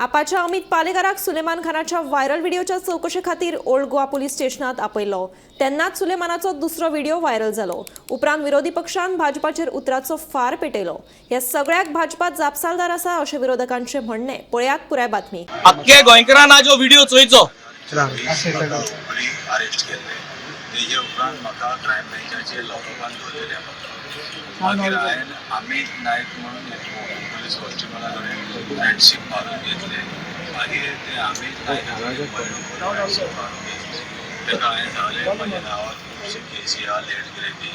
आपाच्या Amit पालेकाराक Suleman खानाच्या viral व्हिडिओच्या चौकशे खातीर old Goa police स्टेशनात आपयलो। तेन्नाच सुलेमानाचो दुसरो व्हिडिओ व्हायरल जालो। उपरांत विरोधी पक्षान भाजपाचेर उतराचो फार पेटयलो। ह्या सगळ्याक भाजपात जापसालदार आसा अशें विरोधकांचे म्हणणे। पळयात पुराय बातमी। अख्खे गोंयकारान आज हो व्हिडिओ चोयचो। अरेस्ट केले तेजे उपरांत म्हाका क्रायम ब्रँचाचे लॉकअपान दवरलेले मागीर हांवें अमित नायक म्हणून पुलीस कॉन्स्टेबला कडेन फ्रेंडशीप मारून घेतले। मागीर ते अमित नायका कडेन फ्रेंडशीप मारून घेतले। ताका हांवें सांगलें म्हज्या नांवार खुबशे केसी आहा लेट ग्रेडी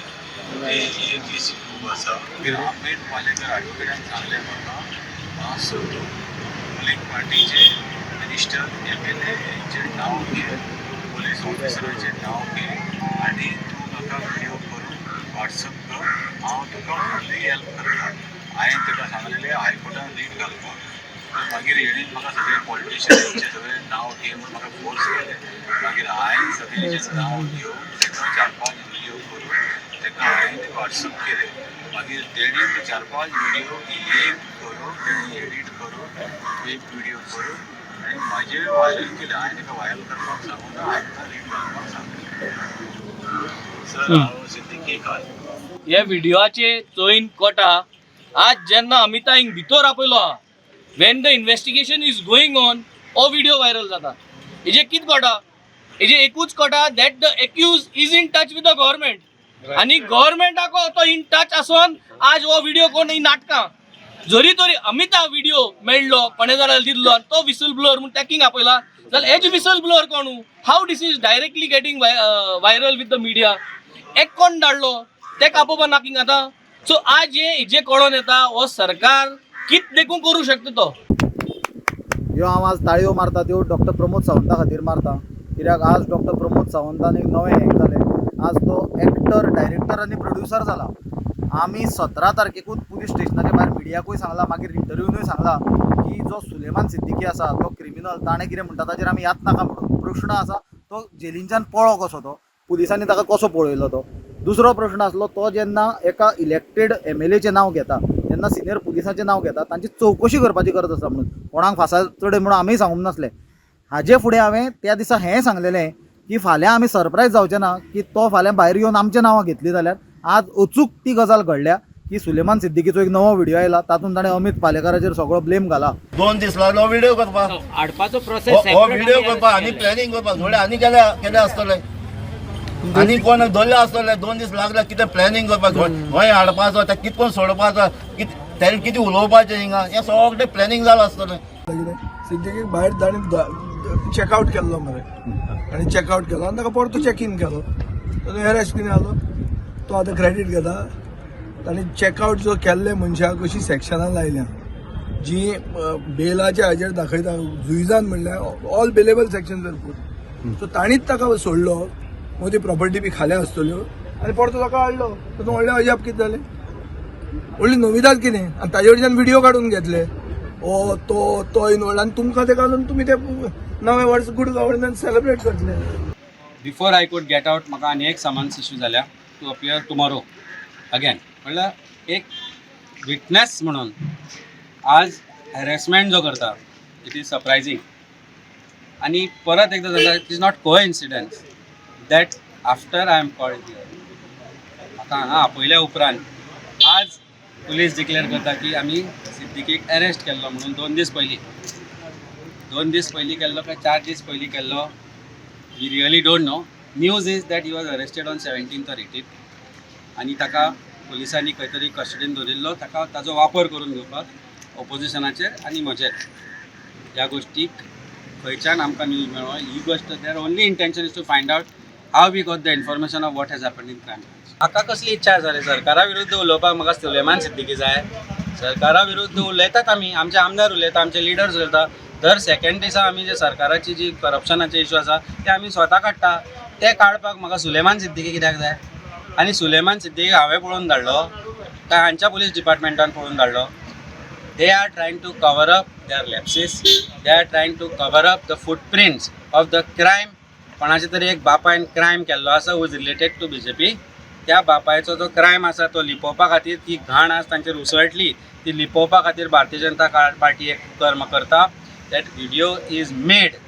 हे केसी खूब आसा। मागीर अमित पालेकर हाडकड्यान सांगलें म्हाका सोडून पोलिंग पार्टीचे मिनिस्टर MLA हेंचें नांव घे, पुलीस ऑफिसराचें नांव घे आनी तूं म्हाका व्हिडिओ करून वॉट्सअप कर, हांव तुका फुल्ली हेल्प करता। हांवें ताका सांगलेलें हायकोर्टान रीट घालपाक। मागीर हेणें म्हाका सगळे पॉलिटिशियन्सांचें सगळें नांव घे म्हूण म्हाका फोर्स केलें। मागीर हांवें सगळेंचें नांव घेवन ताका 4-5 व्हिडिओ करून ताका हांवें वॉट्सअप केले। मागीर तेणी ते 4-5 व्हिडिओ एडिट करून एक व्हिडिओ करून आनी म्हाजे व्हायरल केले। हांवें ताका व्हायरल करपाक सांगून हायकोर्टान रीट घालपाक सांगलें। सर हांव सिद्दीकी खान ह्या व्हिडिओचे चोयन कोटा आज जेन्ना अमिता हिंग भितर आपयलो आहा, when the investigation is going on, हो व्हिडिओ व्हायरल जाता। हेजे कित कोटा? हेजे एकूच कोटा that the accused is in touch with the government आनी गव्हर्मेंटाको तो इन टच आसोन आज हो व्हिडिओ कोण ही नाटकां जरी तरी अमिता व्हिडिओ मेळ्ळो कोणे जाल्यार दिल्लो तो विसल ब्लोअर म्हणून टॅकिंग आपयला जाल्यार हेज विसल ब्लोअर कोण? How this is directly getting viral with the media? एक कोण धाडलो ते कापोवपा नाकिंग आतां। सो आज हेजे कळोन येता हो सरकार कित देखून करू शकता तो। ह्यो हांव आज ताळयो मारता त्यो डॉक्टर प्रमोद सावंता खातीर मारता, कित्याक आज डॉक्टर प्रमोद सावंतान एक नवें हें जालें। आज तो एक्टर, डायरेक्टर आनी प्रोड्युसर जाला। आमी 17 तारखेकूच पुलीस स्टेशनाच्या भायर मिडियाकूय सांगला, मागीर इंटरव्यूनूय सांगला की जो सुलेमान सिद्दीकी आसा तो क्रिमिनल, ताणें कितें म्हणटा ताचेर आमी याद नाका म्हणून। प्रश्न आसा तो जेलींच्यान पळो कसो तो, पुलिसांनी ताका कसो पळयलो तो। दुसरो प्रश्न आसलो तो जेन्ना एका इलेक्टेड MLAचें नांव घेता, जेन्ना सिनियर पुलिसाचें नांव घेता, तांची चवकशी करपाची गरज आसा म्हणून कोणाक फासा चडय म्हणून आमीय सांगूंक नासले। हाजे फुडें हांवें त्या दिसा हें सांगलेलें की फाल्यां आमी सरप्रायज जावचे ना की तो फाल्यां भायर येवन आमचें नांवां घेतली जाल्यार आज अचूक ती गजाल घडल्या की सुलेमान सिद्दीकीचो एक नवो व्हिडिओ आयला, तातूंत ताणें अमित पालेकाराचेर सगळो ब्लेम घाला। 2 दीस लागलो व्हिडिओ करपाक, हाडपाचो प्रोसेस हो व्हिडिओ करपाक आनी प्लॅनिंग करपाक थोडे आनी केले आसतले, आनी कोण धरले आसतले। 2 दीस लागले कितें प्लॅनिंग करपाक, खंय हाडपाचो, ते कितकोन सोडपाचो, तेणें कितें उलोवपाचें हिंगा, हें सगळें प्लॅनिंग जालां आसतलें। सिद्दीकीक भायर ताणें चॅकआउट केल्लो मरे, आनी चॅकआउट केलो आनी ताका परतो चॅक इन केलो। तो एरेस्ट बीन जालो, तो आतां क्रेडीट घेता। ताणें चॅकआउट जो केल्ले मनशाक अशी सेक्शनां लायल्या जी बेलाच्या हाजेर दाखयता, जुइजान म्हणल्यार ऑल बेलेबल सेक्शन जर पूर। सो ताणीच ताका सोडलो, मदी प्रॉपर्टी बी खाल्या आसतल्यो, आनी परतो ताका हाडलो। तातूंत व्हडलें अजाप कितें जालें, व्हडली नविदाद कितें। आनी ताजे वयल्यान व्हिडिओ काडून घेतले, ओ तो इनवॉल्ड, आनी तुमकां ते घालून तुमी ते नवे वर्स गुड गव्हर्नन्स सेलिब्रेट करतले। Before I could get out म्हाका आनी एक समन्स इश्यू जाल्या टू अपियर टुमोरो अगेन। म्हणल्यार एक विटनेस म्हणून आज हॅरेसमेंट जो करता इट इज सरप्रायझींग। आनी परत एकदां सांगता it is not coincidence that after I am called here, म्हाका हांगा आपयल्या उपरांत आज पुलीस डिक्लेअर करता की आमी सिद्दीकीक अरेस्ट केल्लो म्हणून 2 दीस पयलीं केल्लो काय 4 दीस पयलीं केल्लो, we really don't know. News is that he was arrested on 17th or 18th आनी ताका पुलिसांनी खंय तरी कस्टडीन दवरिल्लो, ताजो वापर करून घेवपाक ऑपोजिशनाचेर आनी म्हजेर। ह्या गोश्टीक खंयच्यान आमकां न्यूज मेळ्ळो, ही गोश्ट their only intention is to find out how we got the information of what has happened in crime branch. म्हाका कसली इच्छा आसा रे, सरकारा विरुद्ध उलोवपाक म्हाका सुलेमान सिद्दीकी जाय। सरकारा विरुद्ध उलयतात आमी, आमचे आमदार उलयता, आमचे लिडर्स उलयता। दर सेकंड दिसा आमी जे सरकाराची जी करप्शनाचे इश्यू आसा ते आमी स्वता काडटा, ते काडपाक म्हाका सुलेमान सिद्दीकी कित्याक जाय? आनी सुलेमान सिद्दीकी हांवें पळोवन धाडलो काय हांच्या पुलीस डिपार्टमेंटान पळोवन धाडलो? They are trying to cover up their lapses, they are trying to cover up the footprints of the crime. कोणाचे तरी एक बापायन क्रायम केल्लो आसा who is related to BJP, त्या बापायचो जो क्रायम आसा तो लिपोवपा खातीर, ती घाण आज तांचेर उसळटली ती लिपोवपा खातीर भारतीय जनता पार्टी एक कर्म करता। that video is made